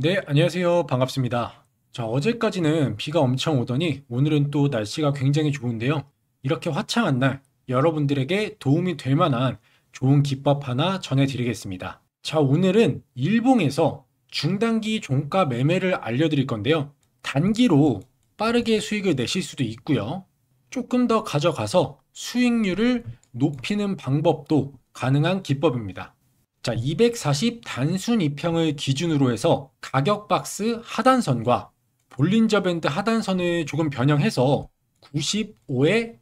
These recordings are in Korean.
네, 안녕하세요. 반갑습니다. 자, 어제까지는 비가 엄청 오더니 오늘은 또 날씨가 굉장히 좋은데요. 이렇게 화창한 날 여러분들에게 도움이 될 만한 좋은 기법 하나 전해드리겠습니다. 자, 오늘은 일봉에서 중단기 종가 매매를 알려드릴 건데요. 단기로 빠르게 수익을 내실 수도 있고요. 조금 더 가져가서 수익률을 높이는 방법도 가능한 기법입니다. 자, 240 단순 이평을 기준으로 해서 가격 박스 하단선과 볼린저 밴드 하단선을 조금 변형해서 95의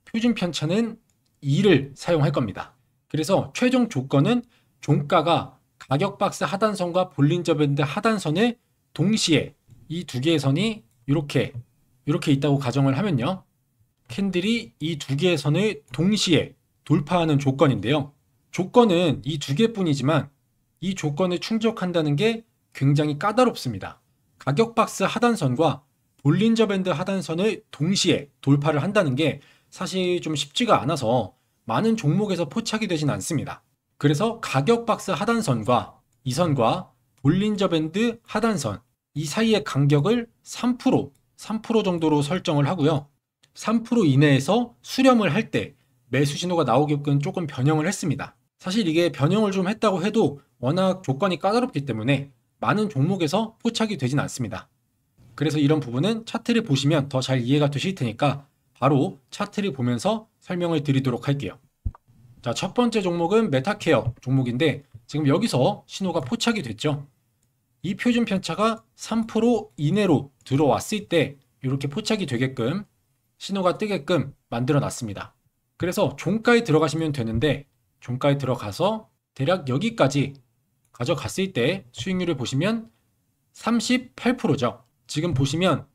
표준 편차는 2를 사용할 겁니다. 그래서 최종 조건은 종가가 가격 박스 하단선과 볼린저 밴드 하단선을 동시에 이 두 개의 선이 이렇게 있다고 가정을 하면요. 캔들이 이 두 개의 선을 동시에 돌파하는 조건인데요. 조건은 이 두 개뿐이지만 이 조건을 충족한다는 게 굉장히 까다롭습니다. 가격 박스 하단선과 볼린저 밴드 하단선을 동시에 돌파를 한다는 게 사실 좀 쉽지가 않아서 많은 종목에서 포착이 되진 않습니다. 그래서 가격 박스 하단선과 이 선과 볼린저 밴드 하단선 이 사이의 간격을 3% 정도로 설정을 하고요. 3% 이내에서 수렴을 할 때 매수 신호가 나오게끔 조금 변형을 했습니다. 사실 이게 변형을 좀 했다고 해도 워낙 조건이 까다롭기 때문에 많은 종목에서 포착이 되진 않습니다. 그래서 이런 부분은 차트를 보시면 더 잘 이해가 되실 테니까 바로 차트를 보면서 설명을 드리도록 할게요. 자, 첫 번째 종목은 메타케어 종목인데 지금 여기서 신호가 포착이 됐죠. 이 표준 편차가 3% 이내로 들어왔을 때 이렇게 포착이 되게끔 신호가 뜨게끔 만들어 놨습니다. 그래서 종가에 들어가시면 되는데 종가에 들어가서 대략 여기까지 가져갔을 때 수익률을 보시면 38%죠. 지금 보시면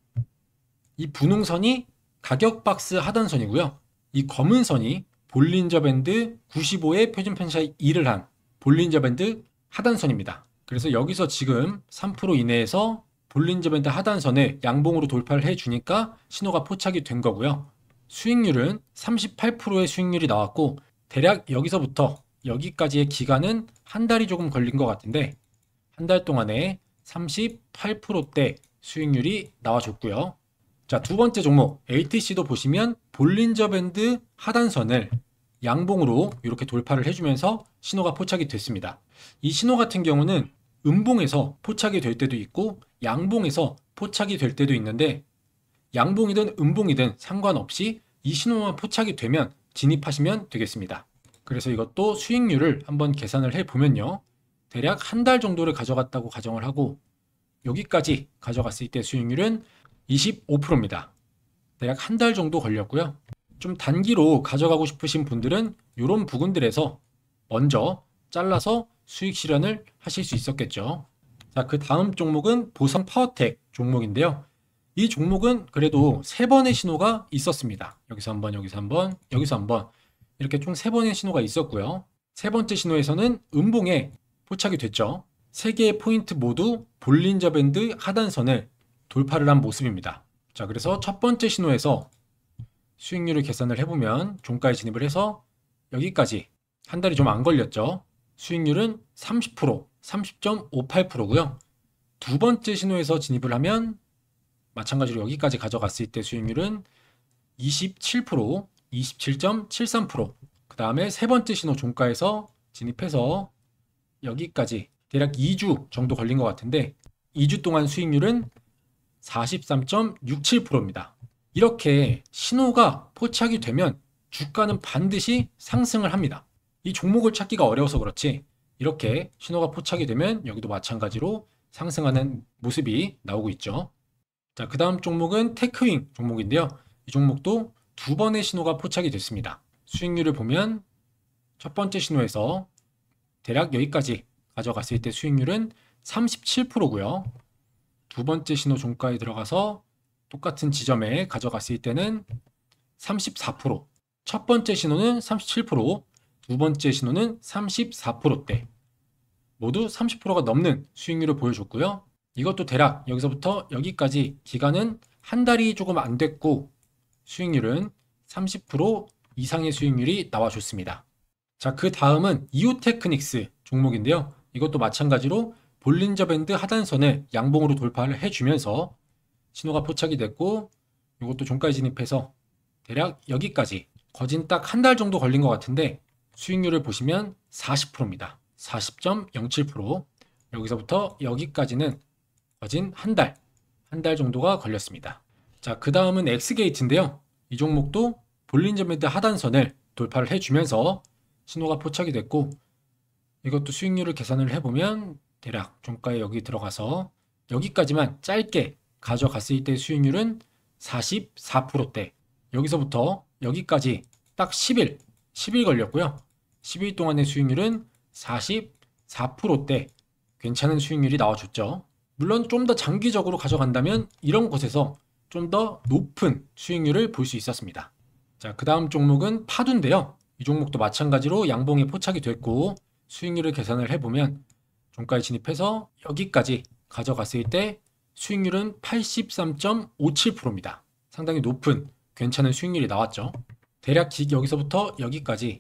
이 분홍선이 가격 박스 하단선이고요. 이 검은 선이 볼린저 밴드 95의 표준 편차 2를 한 볼린저 밴드 하단선입니다. 그래서 여기서 지금 3% 이내에서 볼린저 밴드 하단선을 양봉으로 돌파를 해주니까 신호가 포착이 된 거고요. 수익률은 38%의 수익률이 나왔고 대략 여기서부터 여기까지의 기간은 한 달이 조금 걸린 것 같은데 한 달 동안에 38%대 수익률이 나와줬고요. 자, 두 번째 종목 ATC도 보시면 볼린저 밴드 하단선을 양봉으로 이렇게 돌파를 해주면서 신호가 포착이 됐습니다. 이 신호 같은 경우는 음봉에서 포착이 될 때도 있고 양봉에서 포착이 될 때도 있는데 양봉이든 음봉이든 상관없이 이 신호만 포착이 되면 진입하시면 되겠습니다. 그래서 이것도 수익률을 한번 계산을 해보면요. 대략 한 달 정도를 가져갔다고 가정을 하고 여기까지 가져갔을 때 수익률은 25%입니다. 대략 한 달 정도 걸렸고요. 좀 단기로 가져가고 싶으신 분들은 이런 부분들에서 먼저 잘라서 수익 실현을 하실 수 있었겠죠. 자, 그 다음 종목은 보성 파워텍 종목인데요. 이 종목은 그래도 세 번의 신호가 있었습니다. 여기서 한 번, 여기서 한 번, 여기서 한 번. 이렇게 총 세 번의 신호가 있었고요. 세 번째 신호에서는 음봉에 포착이 됐죠. 세 개의 포인트 모두 볼린저 밴드 하단선을 돌파를 한 모습입니다. 자, 그래서 첫 번째 신호에서 수익률을 계산을 해보면 종가에 진입을 해서 여기까지 한 달이 좀 안 걸렸죠. 수익률은 30%, 30.58%고요. 두 번째 신호에서 진입을 하면 마찬가지로 여기까지 가져갔을 때 수익률은 27%, 27.73%. 그 다음에 세 번째 신호 종가에서 진입해서 여기까지 대략 2주 정도 걸린 것 같은데 2주 동안 수익률은 43.67%입니다. 이렇게 신호가 포착이 되면 주가는 반드시 상승을 합니다. 이 종목을 찾기가 어려워서 그렇지 이렇게 신호가 포착이 되면 여기도 마찬가지로 상승하는 모습이 나오고 있죠. 자, 그 다음 종목은 테크윙 종목인데요. 이 종목도 두 번의 신호가 포착이 됐습니다. 수익률을 보면 첫 번째 신호에서 대략 여기까지 가져갔을 때 수익률은 37%고요. 두 번째 신호 종가에 들어가서 똑같은 지점에 가져갔을 때는 34%. 첫 번째 신호는 37%, 두 번째 신호는 34%대. 모두 30%가 넘는 수익률을 보여줬고요. 이것도 대략 여기서부터 여기까지 기간은 한 달이 조금 안 됐고 수익률은 30% 이상의 수익률이 나와줬습니다. 자, 그 다음은 이오테크닉스 종목인데요. 이것도 마찬가지로 볼린저 밴드 하단선을 양봉으로 돌파를 해주면서 신호가 포착이 됐고, 이것도 종가에 진입해서 대략 여기까지 거진 딱 한 달 정도 걸린 것 같은데 수익률을 보시면 40%입니다. 40.07%. 여기서부터 여기까지는 거진 한 달 정도가 걸렸습니다. 자, 그 다음은 엑스게이트인데요. 이 종목도 볼린저 밴드 하단선을 돌파를 해주면서 신호가 포착이 됐고, 이것도 수익률을 계산을 해보면 대략 종가에 여기 들어가서 여기까지만 짧게 가져갔을 때 수익률은 44%대. 여기서부터 여기까지 딱 10일 걸렸고요. 10일 동안의 수익률은 44%대. 괜찮은 수익률이 나와줬죠. 물론 좀 더 장기적으로 가져간다면 이런 곳에서 좀 더 높은 수익률을 볼 수 있었습니다. 자, 그 다음 종목은 파두인데요. 이 종목도 마찬가지로 양봉에 포착이 됐고 수익률을 계산을 해보면 종가에 진입해서 여기까지 가져갔을 때 수익률은 83.57%입니다. 상당히 높은 괜찮은 수익률이 나왔죠. 대략 여기서부터 여기까지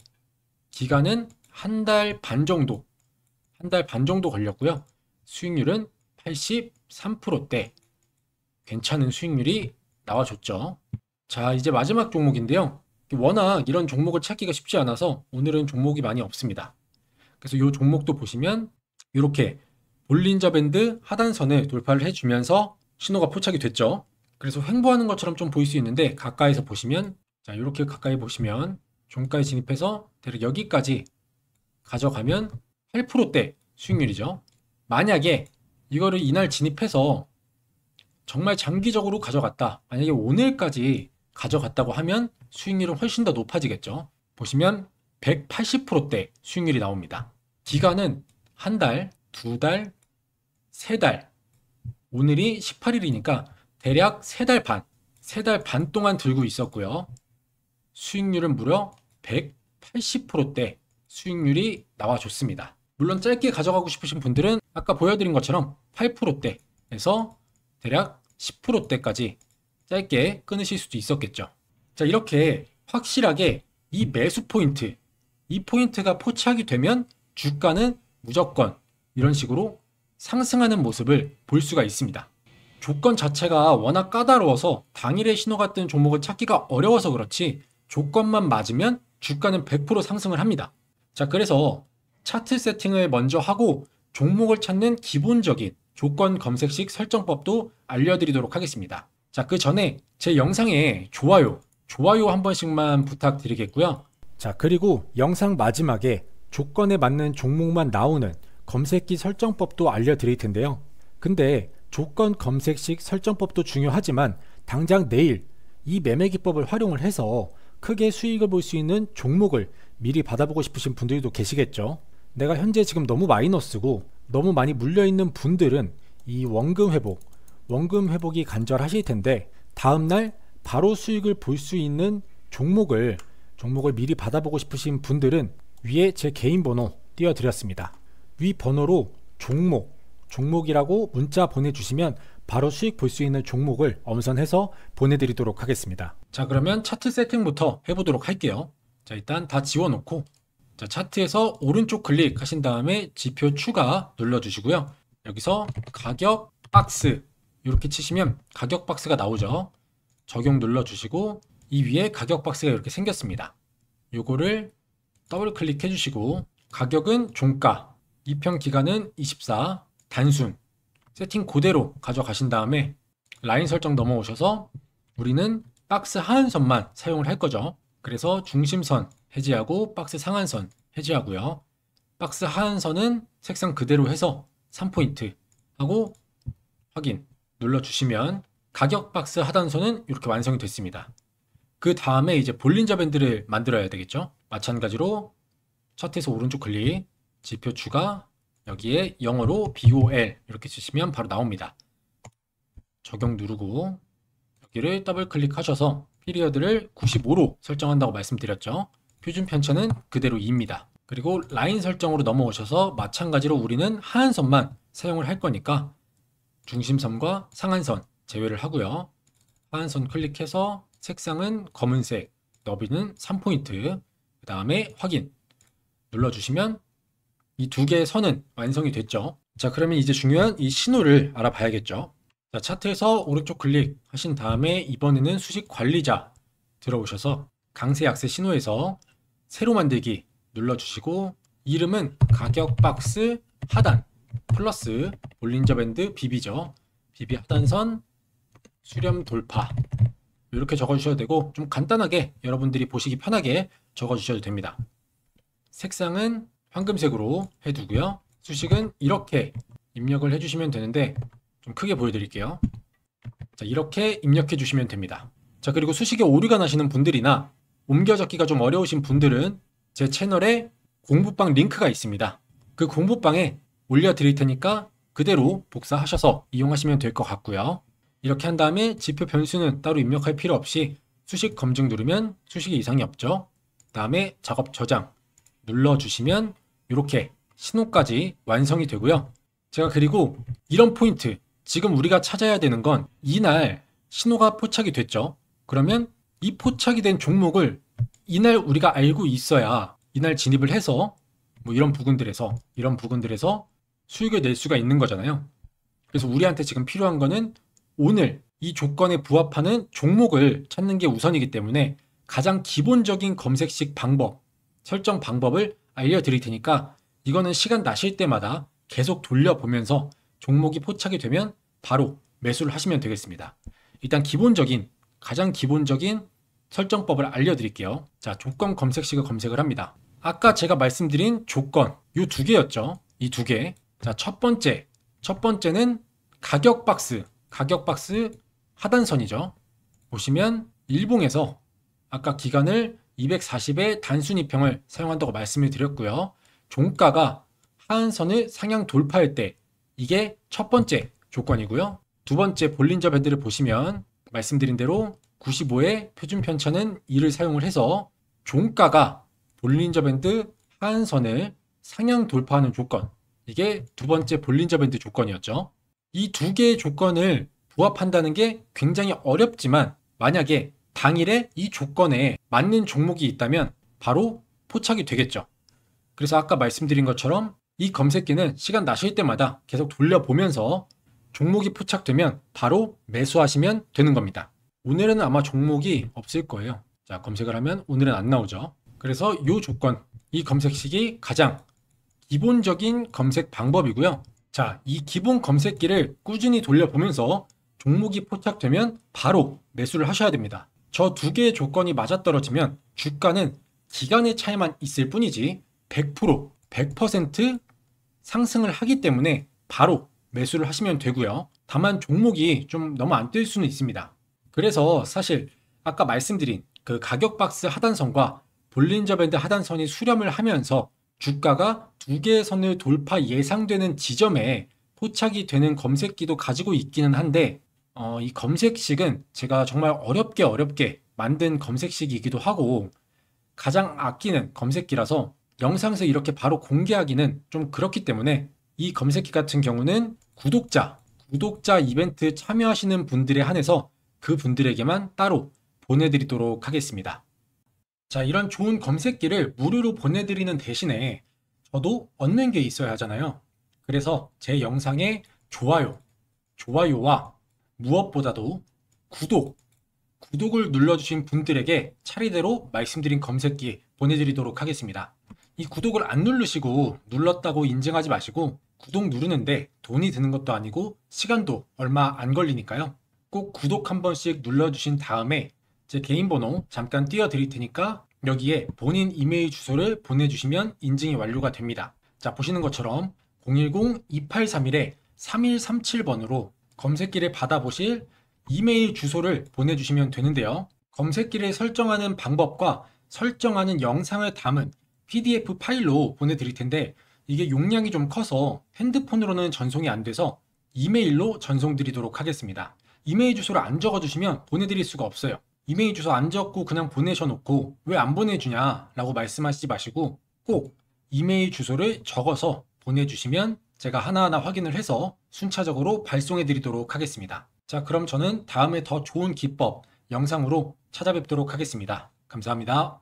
기간은 한 달 반 정도 걸렸고요. 수익률은 83%대. 괜찮은 수익률이 나와줬죠. 자, 이제 마지막 종목인데요. 워낙 이런 종목을 찾기가 쉽지 않아서 오늘은 종목이 많이 없습니다. 그래서 이 종목도 보시면 이렇게 볼린저 밴드 하단선을 돌파를 해주면서 신호가 포착이 됐죠. 그래서 횡보하는 것처럼 좀 보일 수 있는데 가까이서 보시면, 자, 이렇게 가까이 보시면 종가에 진입해서 대략 여기까지 가져가면 8%대 수익률이죠. 만약에 이거를 이날 진입해서 정말 장기적으로 가져갔다, 만약에 오늘까지 가져갔다고 하면 수익률은 훨씬 더 높아지겠죠. 보시면 180%대 수익률이 나옵니다. 기간은 한 달, 두 달, 세 달. 오늘이 18일이니까 대략 세 달 반 동안 들고 있었고요. 수익률은 무려 180%대 수익률이 나와줬습니다. 물론 짧게 가져가고 싶으신 분들은 아까 보여드린 것처럼 8%대에서 대략 10%대까지 짧게 끊으실 수도 있었겠죠. 자, 이렇게 확실하게 이 매수 포인트, 이 포인트가 포착이 되면 주가는 무조건 이런 식으로 상승하는 모습을 볼 수가 있습니다. 조건 자체가 워낙 까다로워서 당일에 신호가 뜬 종목을 찾기가 어려워서 그렇지 조건만 맞으면 주가는 100% 상승을 합니다. 자, 그래서 차트 세팅을 먼저 하고 종목을 찾는 기본적인 조건 검색식 설정법도 알려드리도록 하겠습니다. 자, 그 전에 제 영상에 좋아요 한 번씩만 부탁드리겠고요. 자, 그리고 영상 마지막에 조건에 맞는 종목만 나오는 검색기 설정법도 알려드릴 텐데요. 근데 조건 검색식 설정법도 중요하지만 당장 내일 이 매매 기법을 활용을 해서 크게 수익을 볼 수 있는 종목을 미리 받아보고 싶으신 분들도 계시겠죠. 내가 현재 지금 너무 마이너스고 너무 많이 물려있는 분들은 이 원금 회복이 간절하실 텐데 다음날 바로 수익을 볼 수 있는 종목을 미리 받아보고 싶으신 분들은 위에 제 개인 번호 띄워드렸습니다. 위 번호로 종목이라고 문자 보내주시면 바로 수익 볼 수 있는 종목을 엄선해서 보내드리도록 하겠습니다. 자, 그러면 차트 세팅부터 해보도록 할게요. 자, 일단 다 지워놓고, 자, 차트에서 오른쪽 클릭하신 다음에 지표 추가 눌러주시고요. 여기서 가격 박스 이렇게 치시면 가격 박스가 나오죠. 적용 눌러주시고 이 위에 가격 박스가 이렇게 생겼습니다. 요거를 더블 클릭해 주시고 가격은 종가, 입형 기간은 24, 단순 세팅 그대로 가져가신 다음에 라인 설정 넘어오셔서 우리는 박스 하한선만 사용을 할 거죠. 그래서 중심선 해제하고 박스 상한선 해제하고요. 박스 하한선은 색상 그대로 해서 3포인트 하고 확인 눌러주시면 가격 박스 하단선은 이렇게 완성이 됐습니다. 그 다음에 이제 볼린저 밴드를 만들어야 되겠죠. 마찬가지로 차트에서 오른쪽 클릭, 지표 추가, 여기에 영어로 BOL 이렇게 치시면 바로 나옵니다. 적용 누르고 여기를 더블 클릭하셔서 피리어드를 95로 설정한다고 말씀드렸죠. 표준 편차는 그대로 2입니다. 그리고 라인 설정으로 넘어오셔서 마찬가지로 우리는 하한선만 사용을 할 거니까 중심선과 상한선 제외를 하고요. 하한선 클릭해서 색상은 검은색, 너비는 3포인트, 그 다음에 확인 눌러주시면 이 두 개의 선은 완성이 됐죠. 자, 그러면 이제 중요한 이 신호를 알아봐야겠죠. 자, 차트에서 오른쪽 클릭하신 다음에 이번에는 수식 관리자 들어오셔서 강세 약세 신호에서 새로 만들기 눌러주시고 이름은 가격 박스 하단 플러스 볼린저 밴드 BB죠. BB 하단선 수렴 돌파 이렇게 적어주셔도 되고 좀 간단하게 여러분들이 보시기 편하게 적어주셔도 됩니다. 색상은 황금색으로 해두고요. 수식은 이렇게 입력을 해주시면 되는데 좀 크게 보여드릴게요. 자, 이렇게 입력해 주시면 됩니다. 자, 그리고 수식에 오류가 나시는 분들이나 옮겨잡기가 좀 어려우신 분들은 제 채널에 공부방 링크가 있습니다. 그 공부방에 올려드릴 테니까 그대로 복사하셔서 이용하시면 될 것 같고요. 이렇게 한 다음에 지표 변수는 따로 입력할 필요 없이 수식 검증 누르면 수식에 이상이 없죠. 다음에 작업 저장 눌러주시면 이렇게 신호까지 완성이 되고요. 제가 그리고 이런 포인트, 지금 우리가 찾아야 되는 건 이날 신호가 포착이 됐죠. 그러면 이 포착이 된 종목을 이날 우리가 알고 있어야 이날 진입을 해서 뭐 이런 부분들에서 수익을 낼 수가 있는 거잖아요. 그래서 우리한테 지금 필요한 거는 오늘 이 조건에 부합하는 종목을 찾는 게 우선이기 때문에 가장 기본적인 검색식 방법, 설정 방법을 알려드릴 테니까 이거는 시간 나실 때마다 계속 돌려보면서 종목이 포착이 되면 바로 매수를 하시면 되겠습니다. 일단 가장 기본적인 설정법을 알려드릴게요. 자, 조건 검색식을 검색을 합니다. 아까 제가 말씀드린 조건, 이 두 개였죠. 이 두 개. 자, 첫 번째는 가격 박스 하단선이죠. 보시면 일봉에서 아까 기간을 240의 단순이평을 사용한다고 말씀을 드렸고요. 종가가 하한선을 상향 돌파할 때 이게 첫 번째 조건이고요. 두 번째 볼린저 밴드를 보시면 말씀드린 대로 95의 표준 편차는 2를 사용을 해서 종가가 볼린저 밴드 하한선을 상향 돌파하는 조건, 이게 두 번째 볼린저 밴드 조건이었죠. 이 두 개의 조건을 부합한다는 게 굉장히 어렵지만 만약에 당일에 이 조건에 맞는 종목이 있다면 바로 포착이 되겠죠. 그래서 아까 말씀드린 것처럼 이 검색기는 시간 나실 때마다 계속 돌려보면서 종목이 포착되면 바로 매수하시면 되는 겁니다. 오늘은 아마 종목이 없을 거예요. 자, 검색을 하면 오늘은 안 나오죠. 그래서 이 조건, 이 검색식이 가장 기본적인 검색 방법이고요. 자, 이 기본 검색기를 꾸준히 돌려보면서 종목이 포착되면 바로 매수를 하셔야 됩니다. 저 두 개의 조건이 맞아떨어지면 주가는 기간의 차이만 있을 뿐이지 100% 상승을 하기 때문에 바로 매수를 하시면 되고요. 다만 종목이 좀 너무 안 뜰 수는 있습니다. 그래서 사실 아까 말씀드린 그 가격 박스 하단선과 볼린저 밴드 하단선이 수렴을 하면서 주가가 두 개의 선을 돌파 예상되는 지점에 포착이 되는 검색기도 가지고 있기는 한데 이 검색식은 제가 정말 어렵게 만든 검색식이기도 하고 가장 아끼는 검색기라서 영상에서 이렇게 바로 공개하기는 좀 그렇기 때문에 이 검색기 같은 경우는 구독자 이벤트 참여하시는 분들에 한해서 그 분들에게만 따로 보내드리도록 하겠습니다. 자, 이런 좋은 검색기를 무료로 보내드리는 대신에 저도 얻는 게 있어야 하잖아요. 그래서 제 영상에 좋아요와 무엇보다도 구독을 눌러주신 분들에게 차례대로 말씀드린 검색기 보내드리도록 하겠습니다. 이 구독을 안 누르시고 눌렀다고 인증하지 마시고 구독 누르는데 돈이 드는 것도 아니고 시간도 얼마 안 걸리니까요. 꼭 구독 한 번씩 눌러주신 다음에 제 개인 번호 잠깐 띄워드릴 테니까 여기에 본인 이메일 주소를 보내주시면 인증이 완료가 됩니다. 자, 보시는 것처럼 010-2831-3137번으로 검색기를 받아보실 이메일 주소를 보내주시면 되는데요. 검색기를 설정하는 방법과 설정하는 영상을 담은 PDF 파일로 보내드릴 텐데 이게 용량이 좀 커서 핸드폰으로는 전송이 안 돼서 이메일로 전송드리도록 하겠습니다. 이메일 주소를 안 적어주시면 보내드릴 수가 없어요. 이메일 주소 안 적고 그냥 보내셔놓고 왜 안 보내주냐 라고 말씀하시지 마시고 꼭 이메일 주소를 적어서 보내주시면 제가 하나하나 확인을 해서 순차적으로 발송해 드리도록 하겠습니다. 자, 그럼 저는 다음에 더 좋은 기법 영상으로 찾아뵙도록 하겠습니다. 감사합니다.